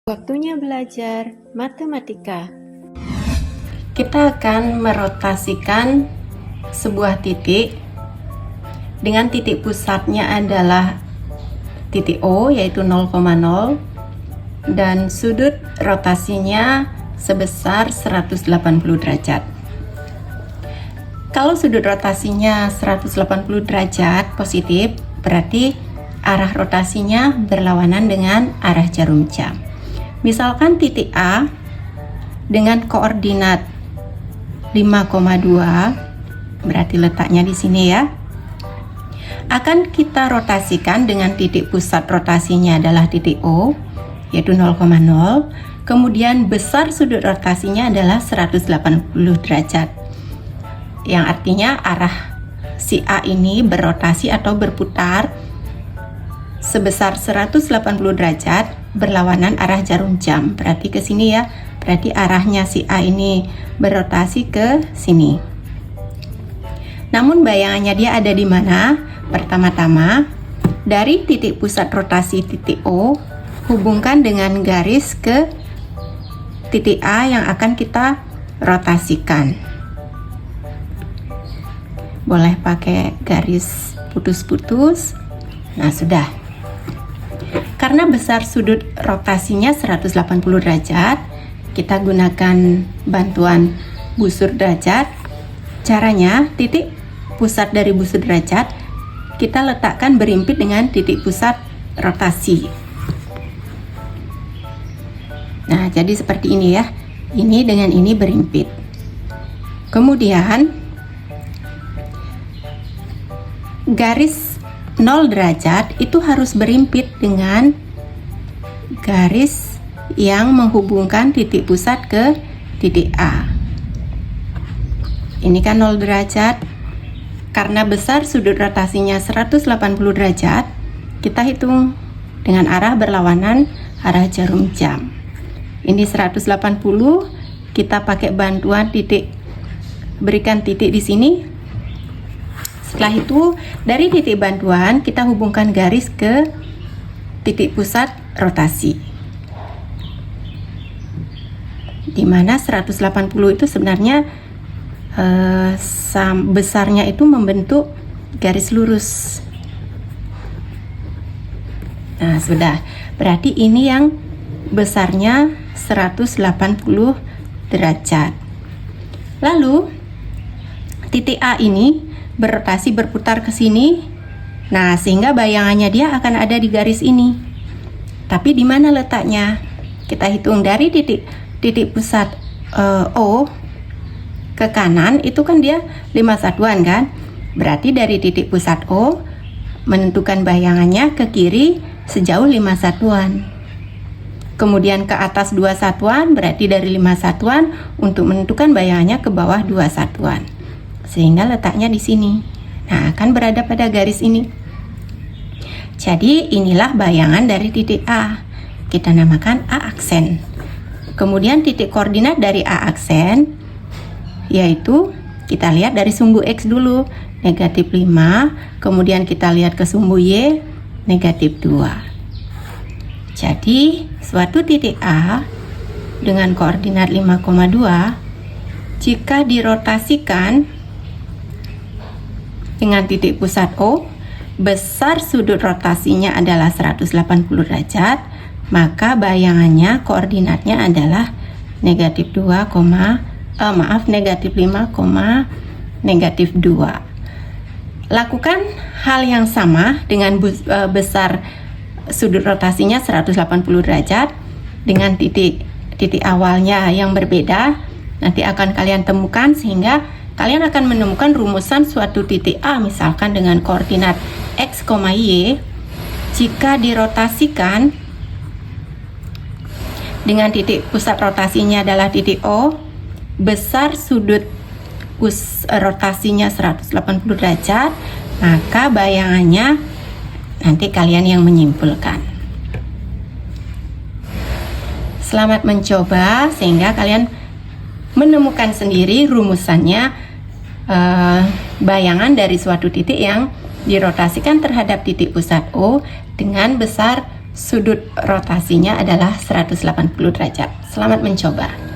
Waktunya belajar matematika. Kita akan merotasikan sebuah titik dengan titik pusatnya adalah titik O, yaitu 0,0, dan sudut rotasinya sebesar 180 derajat. Kalau sudut rotasinya 180 derajat positif, berarti arah rotasinya berlawanan dengan arah jarum jam. Misalkan titik A dengan koordinat 5,2, berarti letaknya di sini ya. Akan kita rotasikan dengan titik pusat rotasinya adalah titik O, yaitu 0,0. Kemudian besar sudut rotasinya adalah 180 derajat. Yang artinya arah si A ini berrotasi atau berputar sebesar 180 derajat berlawanan arah jarum jam. Berarti ke sini ya. Berarti arahnya si A ini berrotasi ke sini. Namun bayangannya dia ada di mana? Pertama-tama dari titik pusat rotasi titik O, hubungkan dengan garis ke titik A yang akan kita rotasikan. Boleh pakai garis putus-putus. Nah, sudah. Karena besar sudut rotasinya 180 derajat, kita gunakan bantuan busur derajat. Caranya, titik pusat dari busur derajat kita letakkan berimpit dengan titik pusat rotasi. Nah, jadi seperti ini ya. Ini dengan ini berimpit. Kemudian garis 0 derajat itu harus berimpit dengan garis yang menghubungkan titik pusat ke titik A. Ini kan 0 derajat. Karena besar sudut rotasinya 180 derajat, kita hitung dengan arah berlawanan arah jarum jam. Ini 180, kita pakai bantuan titik, berikan titik di sini. Setelah itu, dari titik bantuan kita hubungkan garis ke titik pusat rotasi. Di mana 180 itu sebenarnya besarnya itu membentuk garis lurus. Nah, sudah. Berarti ini yang besarnya 180 derajat. Lalu titik A ini berrotasi berputar ke sini. Nah, sehingga bayangannya dia akan ada di garis ini. Tapi di mana letaknya? Kita hitung dari titik pusat O ke kanan itu kan dia 5 satuan kan? Berarti dari titik pusat O menentukan bayangannya ke kiri sejauh 5 satuan. Kemudian ke atas 2 satuan, berarti dari 5 satuan untuk menentukan bayangannya ke bawah 2 satuan. Sehingga letaknya di sini. Nah, akan berada pada garis ini. Jadi inilah bayangan dari titik A. Kita namakan A aksen. Kemudian titik koordinat dari A aksen yaitu kita lihat dari sumbu X dulu, negatif 5, kemudian kita lihat ke sumbu Y, negatif 2. Jadi suatu titik A dengan koordinat 5,2 jika dirotasikan dengan titik pusat O, besar sudut rotasinya adalah 180 derajat, maka bayangannya koordinatnya adalah negatif 5, negatif 2. Lakukan hal yang sama dengan besar sudut rotasinya 180 derajat dengan titik awalnya yang berbeda. Nanti akan kalian temukan sehingga kalian akan menemukan rumusan suatu titik A misalkan dengan koordinat X, Y. Jika dirotasikan dengan titik pusat rotasinya adalah titik O, besar sudut rotasinya 180 derajat, maka bayangannya nanti kalian yang menyimpulkan. Selamat mencoba sehingga kalian menemukan sendiri rumusannya, bayangan dari suatu titik yang dirotasikan terhadap titik pusat O dengan besar sudut rotasinya adalah 180 derajat. Selamat mencoba.